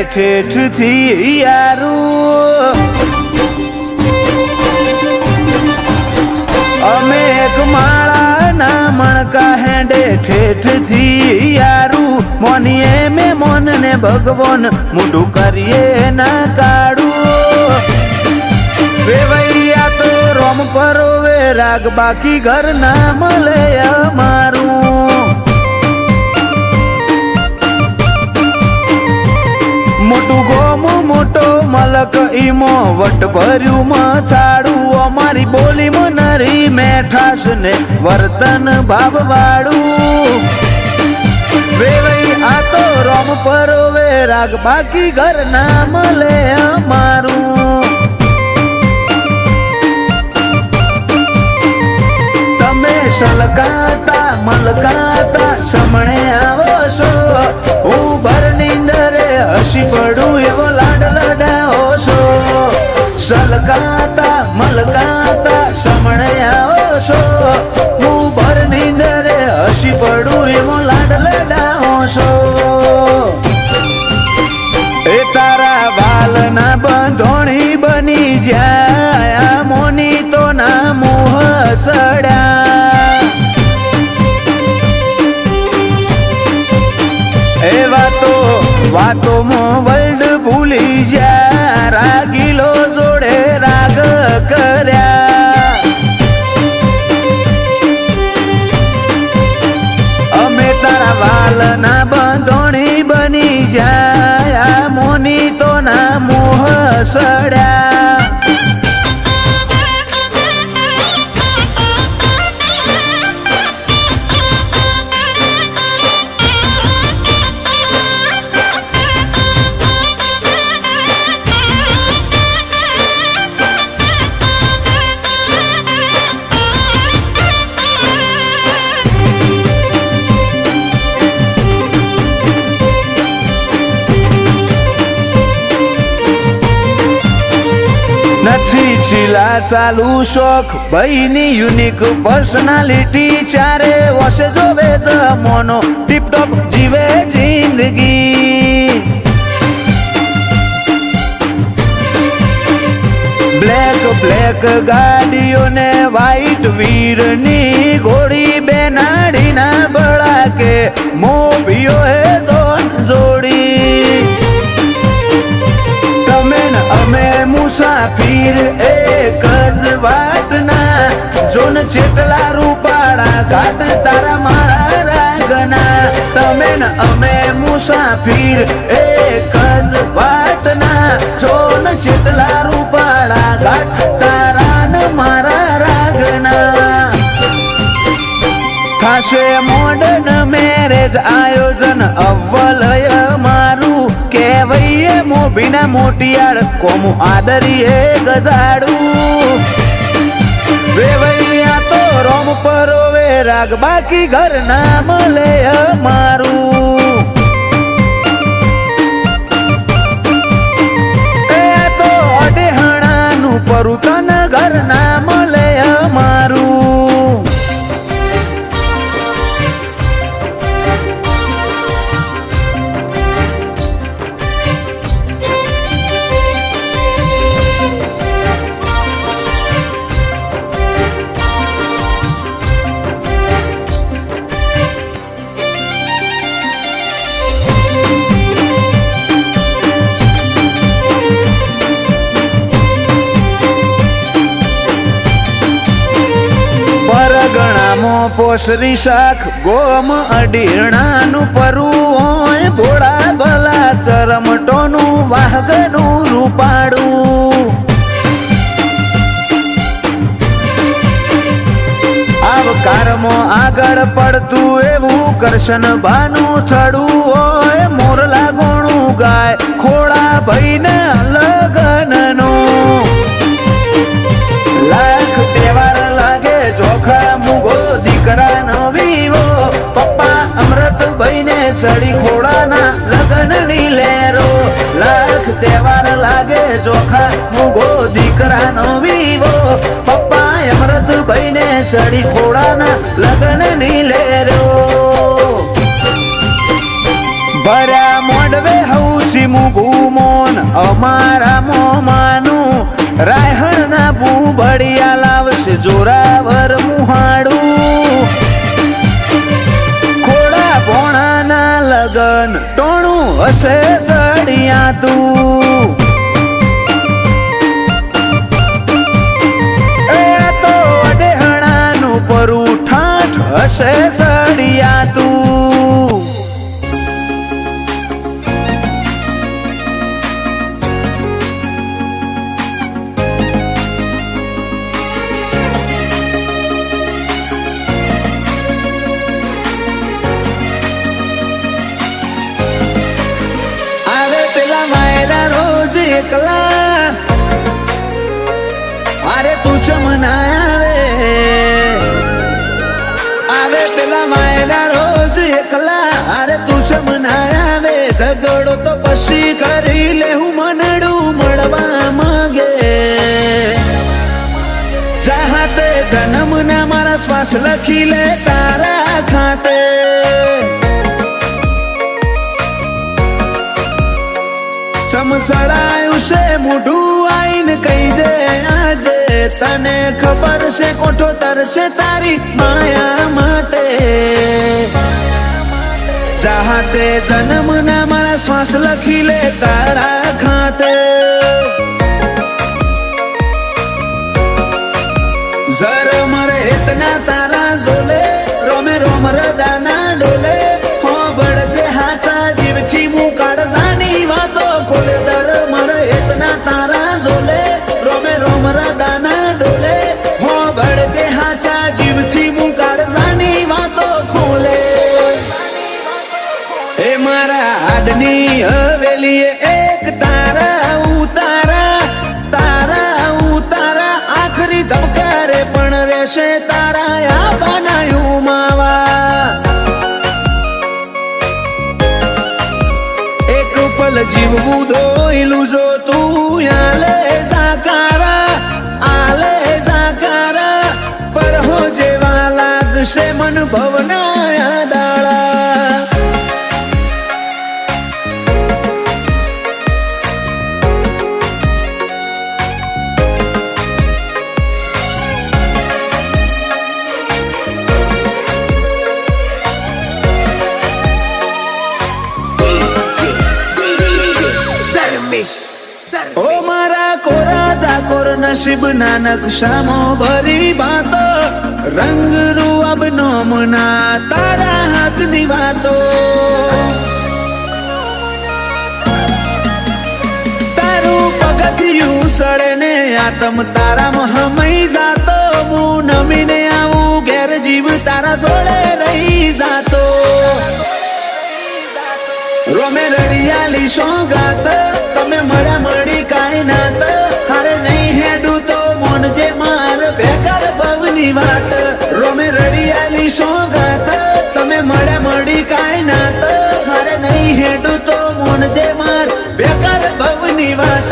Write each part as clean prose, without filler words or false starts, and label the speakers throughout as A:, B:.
A: ઠેઠથી યારું અમે એક માળાના મણકા હેડે ઠેઠથી યારું મોનીએ મેં મોનને ભગવાન મોઢું કરીએ ના કાઢું વેવૈયા તો રોમ પરોવે રાગ બાકી ઘર ના મળે અમારું મોટું ગોમ મોટો મલક ઈમો વટ ભર્યું મથાડું અમારી બોલીમાં નરી મેઠાશ ને વર્તન ભાવ વાળું વેવઈ આ તો રોમ પરોવે રાગ બાકી ઘર ના મળે અમારું તમે સલકાતા મલકાતા સમણે આવો છો હું ભરનીંદરે હસી પડું એવો લાડ લડાવો છો સલકાતા મલકાતા સમણે આવો છો હું ભરનીંદરે હસી પડું એવો લાડ લડાવો છો એ તારા વાલના બંધોણી બની જાય મોની તો ના મોહ સડ્યા એ વાતોમાં વર્લ્ડ ભૂલી જા રાગીલો જોડે રાગ કર્યા અમે તારા વાલના બંધોણી બની જાય મોની તો ના મોહ સડ્યા નથી ચીલા ચાલુ શોખ ભાઈની યુનિક પર્સનાલિટી ચારે વર્ષે જોવે જમોનો ટીપટોપ જીવે જિંદગી બ્લેક ગાડીઓને વ્હાઈટ વીરની ઘોડી બેનાડીના બળાકે મોભીઓ હે જોન જોડી તમે ને અમે મુસાફિર એક જ વાટના જોન જેટલા રૂપાળા ઘાટ તારા મારા રાગના તમે ને અમે મુસાફિર એક જ વાટના જોન જેટલા રૂપાળા ઘાટ તારા ને મારા રાગના થાશે મોડર્ન મેરેજ આયોજન અવ્વલય મારું કેવૈયે મોભીના મોટિયાળ કોમું આદરીએ ગજાડું વેવૈયા તો રોમ પરોવે રાગ બાકી ઘર ના મળે અમારું એ તો અડેહણાનું પરું તન ઘર ના મળે અમારું પરગણામાં પોસરી શાખ ગોમ અડીણાનું પરવું હોય ભોળા ભલા ચરમટોનું વાહગનું રૂપાડું આવકારમાં આગળ પડતું એવું કરશન બાનું થડું હોય મોરલા ગોણું ગાય ખોળા ભાઈને લગનનું લાખ તહેવાર લાગે ચોખા મુગો દીકરા નવીવો પપ્પા અમૃત ભાઈને ચડી ખોડાના લગનની લેરો લાખ તહેવાર લાગે ચોખા મુગો દીકરા નવીવો પપ્પા અમૃત ભાઈને ચડી ખોડાના લગનની લેરો ભર્યા મોડવે હઉથી મુગું અમારા મોમાનું રાયહણ ના બુબડિયા લાવશે જોરાવર મુહાડું ખોડા ભોણા ના લગન ટોણું હશે સડિયા તું એ તો અડેહણાનું પરું ઠાઠ હશે સડિયા તું એકલા અરે તું ચમના આવે પેલા માયલા રોજ એકલા અરે તું ચમના આવે ઝઘડો તો પછી કરી લે હું મનડું મળવા માંગે ચાહતે જન્મ ના મારા શ્વાસ લખી લે તારા ખાતે સમસડાયું છે મોઢું આઈને કહી દે આજે તને ખબર છે કોઠો તરશે તારી માયા માટે ચાહતે જન્મ ના મારા શ્વાસ લખી લે તારા ખાતે જર મરે ઇતના તારા ઝોલે રોમે રોમ રદાના ડોલે હો બળજે હાચા જીવથી મું કાઢવાની વાતો ખોલે જર મરે ઇતના તારા ઝોલે રોમે રોમ રદાના ડોલે હો બળજે હાચા જીવથી મું કાઢવાની વાતો ખોલે એ મારા આદની હવેલીએ એક તારા ઉતારા આખરી ધબકારે પણ રહેશે તારા આ બનાયું માવા એક પલ જીવવું દોયલું જો તું આલે જાકારા પર હો જેવા લાગશે મન ભવના દાળા ઓ મારા કોરા દાકોર નસીબ ના નકશામાં ભરી બાતો રંગ રૂઅબ નોમના તારા હાથની વાતો તારું પગથિયું ચડે ને આતમ તારામાં હમઈ જાતો હું નમીને આવું ઘેર જીવ તારા જોડે રહી જાતો રોમે રડિયાલી સોગાત તમે મળ્યા મળી કાંઈ નાત હારે નહીં હેડું તો મોનજે માર બેકાર ભવની વાટ રોમે રડિયાલી સોગાત તમે મળ્યા મળી કાંઈ નાત હારે નહીં હેડું તો મોનજે માર બેકાર ભવની વાટ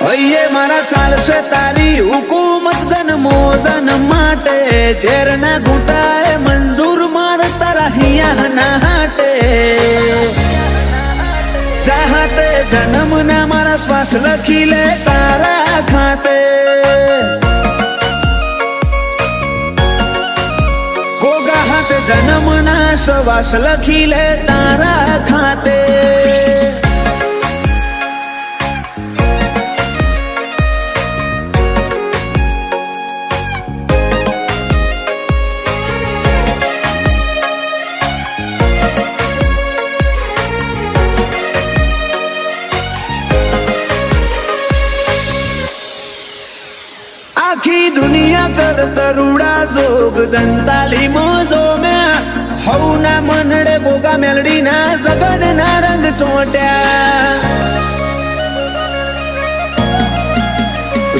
A: હૈયે મારા ચાલશે તારી હુકુમત જન્મો જન્મ માટે ઝેરના ઘૂંટાએ મંજૂર માર તારા હિયા ના હાટે ચાહતે જન્મ ના મારા શ્વાસ લખી લે તારા ખાતે ગોગા હાથે જન્મ ના શ્વાસ લખી લે તારા ખાતે આખી દુનિયા કર તરુડા જોગ દંતાલી મોજો મેં હવના મનડે ગોગા મેલડી ના જગન ના રંગ ચોટ્યા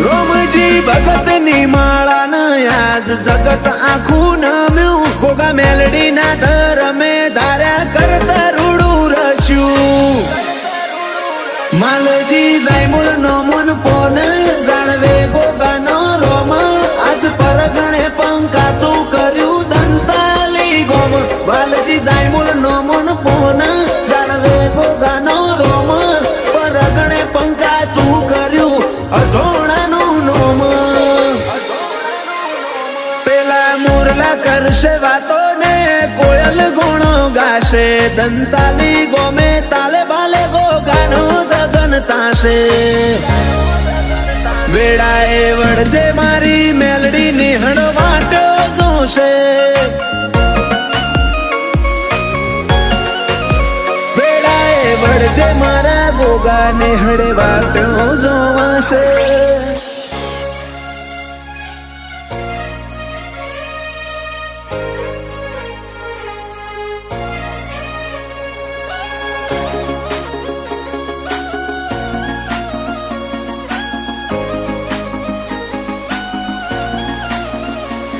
A: રોમજી ભગત ની માળા ન આજ જગત આખું નમ્યું ગોગા મેલડી ના ધરમે ધાર્યા કર તરુડું રચ્યું માલજી જાયમુલ નો મુન પોન જાણવે ગોગાનો રોમ આજ પરગણે પંકાતું કર્યું દંતાલી ગોમ વાલજી જાયમુલ નો મુન પોન જાણવે ગોગાનો રોમ ગાશે દંતાલી ગોમે તાલે બાલે ગો ગાનો જગન તાશે વેળાએ વળજે મારી મેલડી નિહણ વાટો જોશે વેળાએ વળજે મારા ગોગા નિહળે વાટો જોવાશે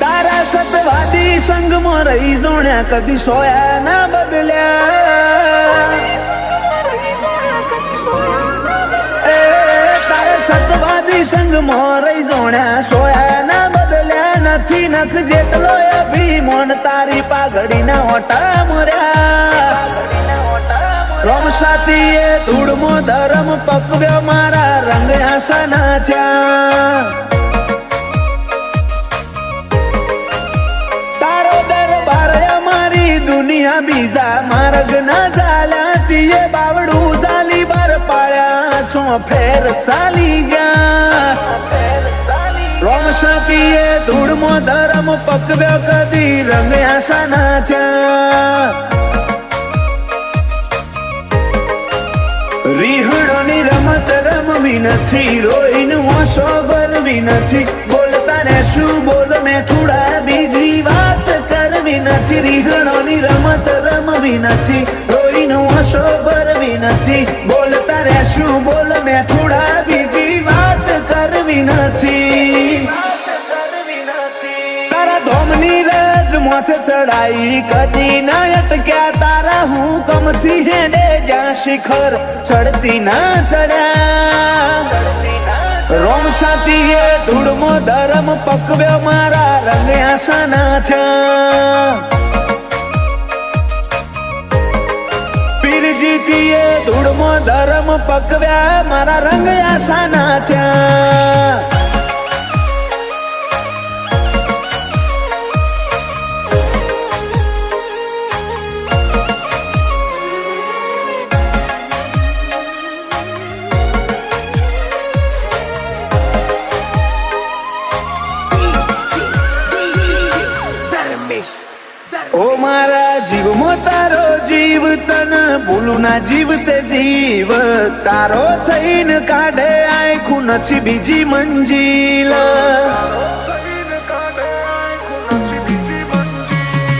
A: તારા સતવાદી સંગમાં રહી જોણ્યા કદી સોયા ના બદલ્યા તારા સતવાદી સંગમાં રહી જોણ્યા સોયા ના બદલ્યા નથી નખ જેટલો અભિમાન તારી પાઘડી ના ઓટા મર્યા રોમ સાતીએ ધૂળમો ધરમ પકવ્યો મારા રંગ આસાના થયા દુનિયા બીજા માર્ગ ના ચાલ્યા તીએ બાવડું ચાલી બાર પાડ્યા છો ફેર ચાલી ગયા રોમ સાપીએ ધૂળમો ધરમ પકવ્યો કદી રંગ આશા ના થયા રીહડોની રમત રમવી નથી રોઈને ઓછો ભરવી નથી બોલતા ને શું બોલ મેઠુડા બીજી વાત કરવી નથી રીહડોની રમત રમવી નથી રોઈને ઓછો ભરવી નથી બોલતા રે શું બોલ મેઠુડા બીજી વાત કરવી નથી તારા ધોમની રજ મોથે ચડાઈ કદી ના અટક્યા તારા હુકમથી હેડે જ્યાં શિખર ચડતી ના ચડ્યા રોમ સાતીએ ધૂળમો ધરમ પકવ્યો મારા રંગ આશા ના થયા પીરજીતીએ ધૂળમો ધરમ પકવ્યા મારા રંગ આશા ના થયા ઓ મારા જીવમાં તારો જીવ તન ભૂલું ના જીવ તે જીવ તારો થઈને કાઢે આખું નથી બીજી મંજિલ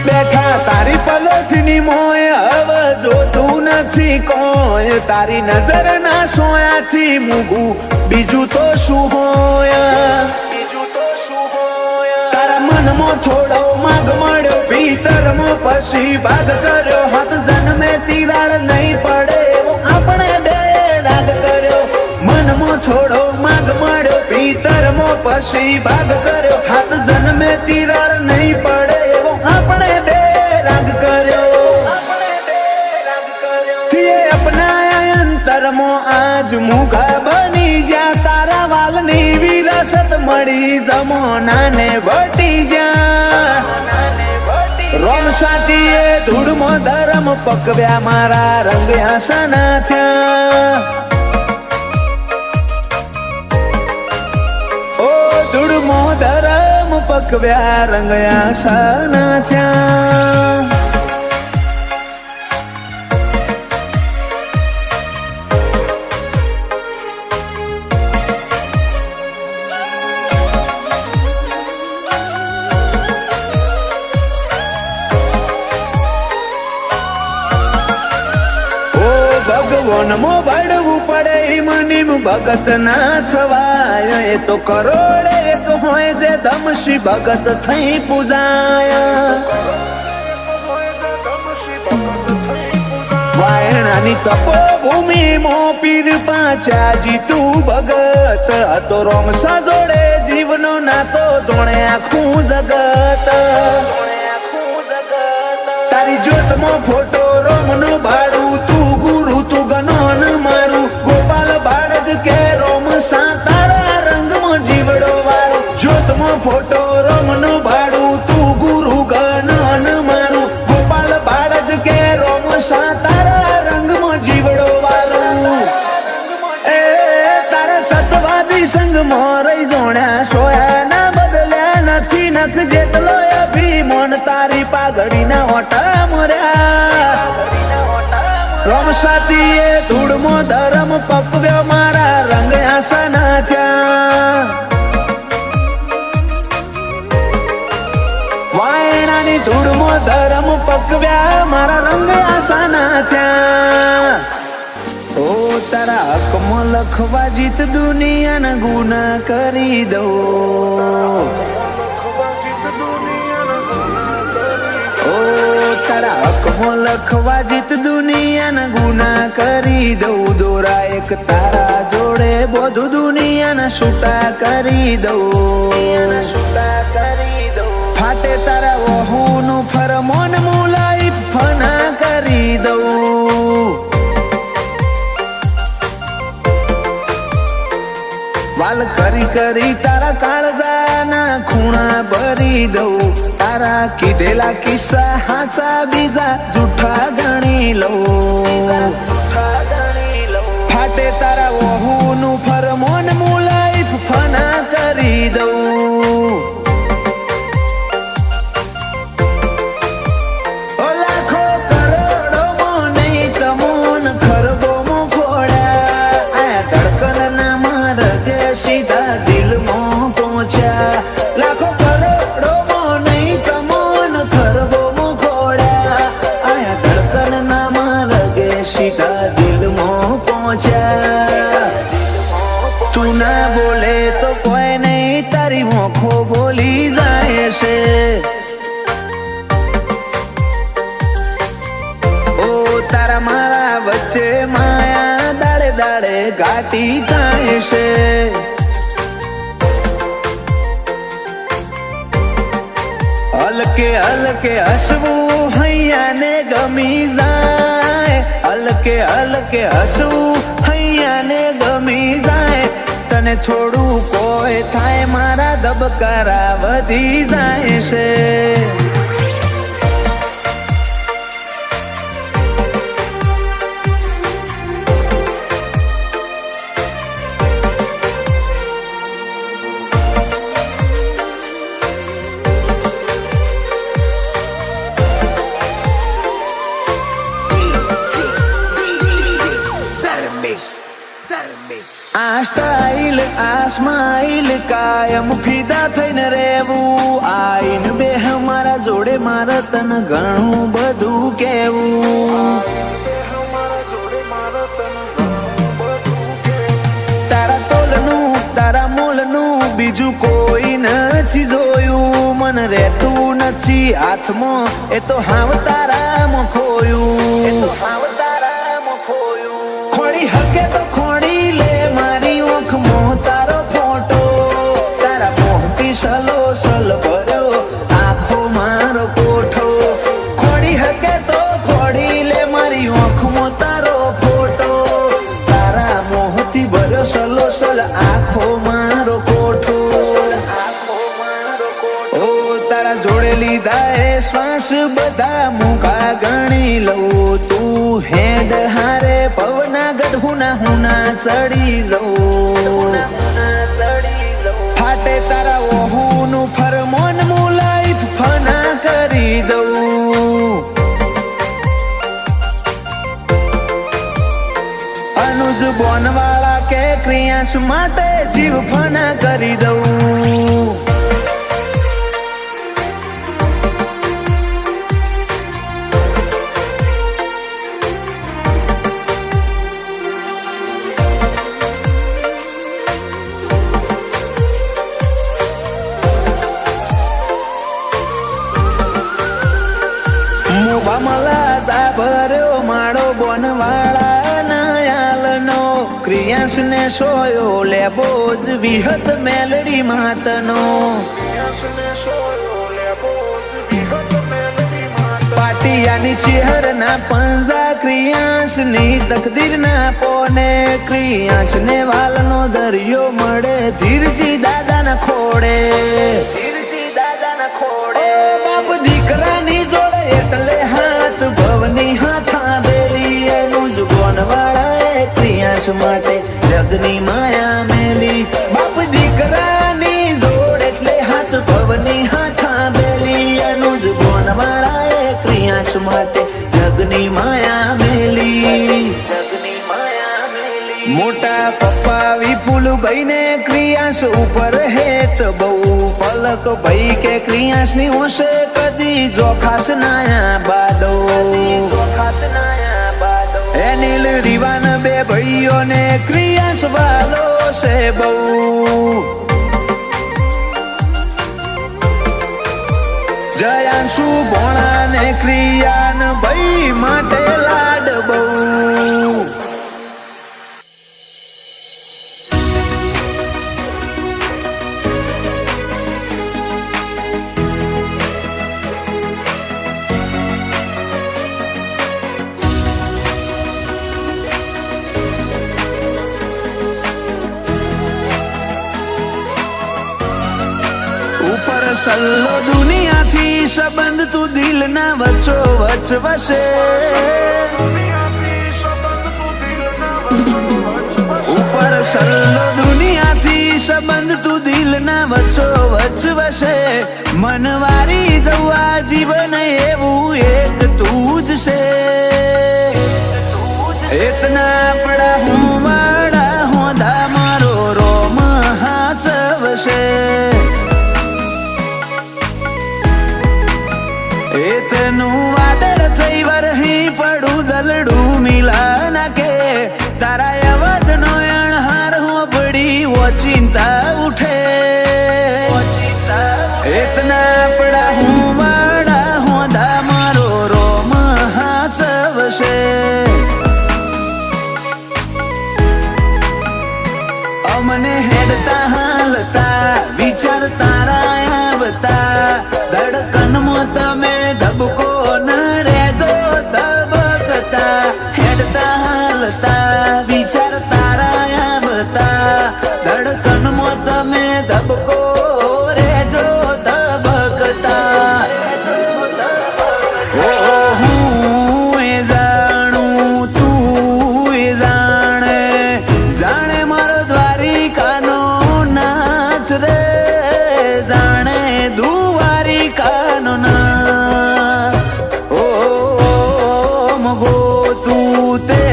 A: બેઠા તારી પલોઠની મોય હવે જોતું નથી કોઈ તારી નજર ના સોયાથી મૂગું બીજું તો શું હોય તારા મનમાં થોડો માગ મળ્યો ભીતરમાં પછી ભાગ કર્યો હાથ જન્મે તિરાડ નહીં પડે એવો આપણે બે રાગ કર્યો મનમાં થોડો માગ મળ્યો ભીતરમાં પછી ભાગ કર્યો હાથ જન્મે તિરાડ નહીં પડે એવો આપણે બે રાગ કર્યો તીએ અપનાયા અંતરમાં આજ મુખા બની જા તારા વાલની વિરાસત મળી જમોનાને વટી જા રોમ સાતીએ ધૂળમો ધરમ પકવ્યા મારા રંગ આશા ના થયા ઓ ધૂળમો ધરમ પકવ્યા રંગ આશા ના થયા ભગવાનમાં ભળવું પડે મનીમ ભગત ના થવાય એ તો કરોડે એક હોય જે ધમશી ભગત થઈ પૂજાય વાયણાની તપોભૂમિ મો પીર પાછા જીતું ભગત હતો રોમસા જોડે જીવનો નાતો જોણે આખું જગત તારી જ્યોતમાં ફોટો રોમનો ભાડું તું ગુરુ તું ગનોન મારું ગોપાલ બાળજ કે રોમ સા તારા રંગમાં જીવડો વાળો જ્યોતમાં ફોટો રોમનો ભાડું તું ગુરુ ગનોન મારું ગોપાલ બાળજ કે રોમ રોમસાતીએ ધૂળમો ધરમ પકવ્યો મારા રંગ આસાના થયા વાયણાની ધૂળમો ધરમ પકવ્યા મારા રંગ આસાના થયા ઓ તારા હકમાં લખવા જીત દુનિયાના ગુના કરી દઉં તારા હકમાં લખવા જીત દુનિયાના ગુના કરી દઉં દોરા એક તારા જોડે બધું દુનિયાના છૂટા કરી દઉં ફાટે તારા વહુનું ફરમોન મુલાઈ ફના કરી દઉં વાલ કરી કરી તારા કાળજાના ખૂણા ભરી દઉં તારા કીધેલા કિસ્સા હાચા બીજા જૂઠા ગણી લઉં ફાટે તારા વહુનું ફરમોન મુલાઈ ફના કરી દઉં લાખો કરોડો નહીં તમોન ખરબો મોખોડા આ ધડકન ના માર્ગે સીધા દિલમાં પહોંચ્યા લાખો કરોડો નહીં તમોન ખરબો મોખોડા આયા ધડકન ના માર્ગે સીધા દિલમાં પહોંચ્યા તું ના બોલે તો કોઈ નહીં તારી મોખો બોલી જાય છે તારા મારા વચ્ચે માયા દાડે દાડે ઘાટી થાય છે હલકે હલકે હસવું હૈયાને ગમી જાય હલકે હલકે હસવું હૈયાને ગમી જાય તને થોડું કોઈ થાય મારા ધબકારા વધી જાય છે આ સ્ટાઇલ આ સ્માઇલ કાયમ ફિદા થઈને રહેવું આઈન બે મારા જોડે મારે તને ઘણું બધું કેવું તારા તોલનું તારા મોલનું બીજું કોઈ નથી જોયું મને રહેતું નથી હાથમાં એ તો હાવ તારામાં ખોયું ખોડી હકે તો ખોડી લે મારી ઓખમાં તારો ફોટો તારા મોટી સલો સલ ભર્યો આખો મારો કોઠો ખોડી હકે તો ખોડી લે મારી ઓખમાં તારો ફોટો તારા મોહથી ભર્યો સલો સલ આખો મારો કોઠો ઓ તારા જોડે લીધા એ શ્વાસ બધા મુકા ગણી લઉં તું હેડ હારે પવના ગઢુના હુના ચડી જવું ફાટે તારા ઓહુનું ફરમોન મુલાઈ ફના કરી દઉં અનુજ બોનવાળા કે ક્રિયાંશ માટે જીવ ફના કરી દઉં બમલા ભર્યો માળો બોનવાળા નયાલનો ક્રિયાંશ ને સોયો લેબો જ વિહત મેલડી માતનો પાટિયાની ચેહર ના પંજા ક્રિયાંશ ની તકદીર ના પોને ક્રિયાંશ ને વાલનો દરિયો મળે ધીરજી દાદા ના ખોડે બાપ દીકરાની જોડે એટલે હાથ ભવની હાથા બેલી એનું જ ગોનવાળા ક્રિયાંશ માટે જગની માયા મેલી બાપ દીકરાની જોડ એટલે હાથ ભવની હાથા બેલી એનું જ ગોનવાળા ક્રિયાંશ માટે જગની માયા મેલી, મોટા પપ્પા વિપુલભાઈ ને ક્રિયાસ ઉપર હેત બહુ, પલક ભાઈ કે ક્રિયાસ ની હોશે કદી જોખાસ નાયા બાદો, એનિલ રીવાન બે ભાઈઓ ને ક્રિયાસ વાલો છે બહુ, જયાંશુ ભોણા ને ક્રિયાન ભાઈ માટે લાડ બહુ. ઉપર સલ્લો દુનિયાથી સંબંધ તું દિલ ના વચ્ચો વચ વસે, ઉપર સલ્લો દુનિયાથી સંબંધ તું દિલ ના વચ્ચો વચ વસે, મનવારી જવા જીવન એવું એક તું જ છે, એતના પડા હું વાડા હોદા મારો રોમ હાચવશે, એતનું વાદળ થઈ વરહી પડું દલડું મિલા નાખે, તારા અવાજ નો અણહાર હોબડી ઓ ચિંતા ઉઠે, એતના પડા હું વાડા હોદા મારો રોમ હાચવશે, અમને હેડતા હાલતા વિચાર તારા આવતા, ધડકનમાં તમે ધબકો ન રેજો ધબકતા, હેડતા હાલતા વિચાર તારા આવતા, ધડકનમાં તમે ધબકો રેજો ધબકતા, ઓ હું એ જાણું તું એ જાણે, જાણે મારો દ્વારિકાનો નાથ રે, જાણે દ્વારિકાનો નાથ, ઓ ગોતું તે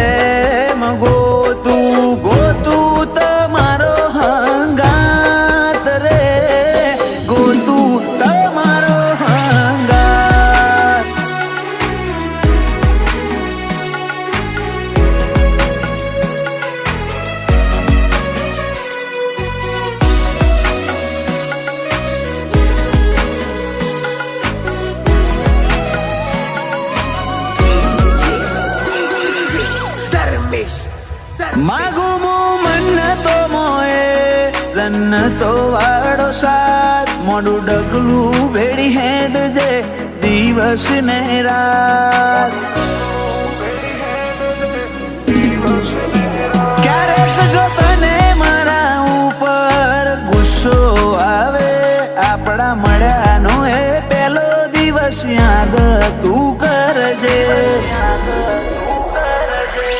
A: ગોતું તમારો હંગાત રે, ગોતું તમારો હંગાત. માગું મું મન્નતો મોએ જન્નતો વાળો સાથ, મોડું ડગલું ભેડી હેડ જે દિવસ ને રાત, ક્યારેક જો તને મારા ઉપર ગુસ્સો આવે, આપણા મળ્યાનો એ પેલો દિવસ યાદ તું કરજે,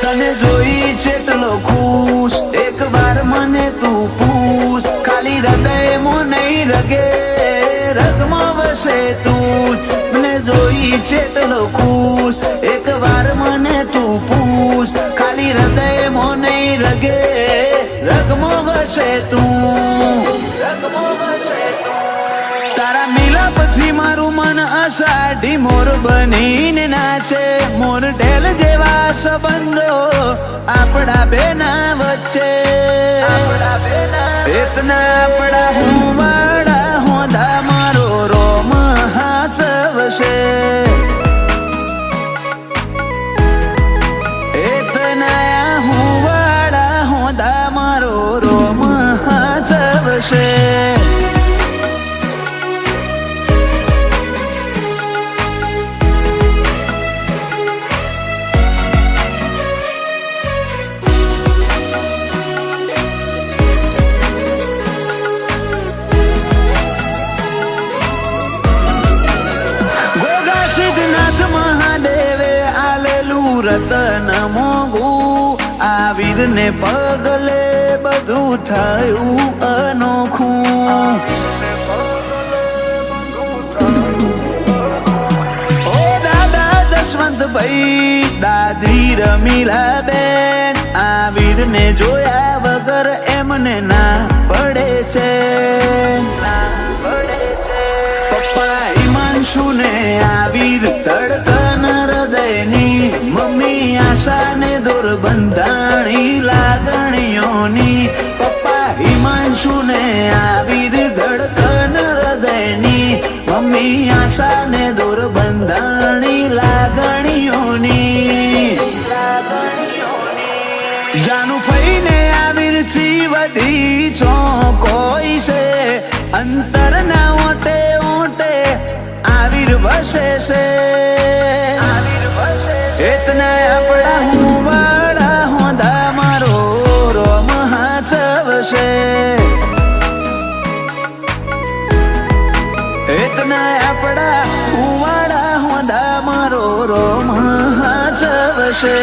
A: તને જોઈ ચેટલો ખુશ એક વાર મને તું પૂછ, ખાલી હૃદયમાં નહીં રગે રગમાં વસે તું, મને જોઈ ચેટલો ખુશ એક વાર મને તું પૂછ, ખાલી હૃદયમાં નહીં રગે રગમાં વસે તું, તારા મિલાપથી મારું મન અષાઢી મોર બનીને નાચે, મોર ઢેલ જેવા સંબંધો આપણા બેના વચ્ચે, એતના પડા હું વાડા હોદા મારો રોમ હાચવશે, એતના હું વાડા હોદા મારો રોમ હાચવશે. રતન મોગું આ વીરને પગલે બધું થયું અનોખું, ઓ દાદા જસવંતભાઈ દાદી રમીલા બેન આ વીરને જોયા વગર એમને ના પડે છે પપ્પા હિમાંશુ ને આ વીર ધડકન હૃદયની મમ્મી આશા ને દૂર બંધાણી લાગણીઓની પપ્પા હિમાંશુ ને આ વીર ધડકન હૃદયની મમ્મી આશા ને દૂર બંધાણી લાગણીઓની જાનું ફઈને આવીરથી વધી છો કોઈ છે અંતર ના ઓટે ઓટે આવીર વસે છે એતના આપણા હું વાળા હોંધા મારો રોમ હાચવશે એતના આપણા હું વાળા હોંધા મારો રોમ હાચવશે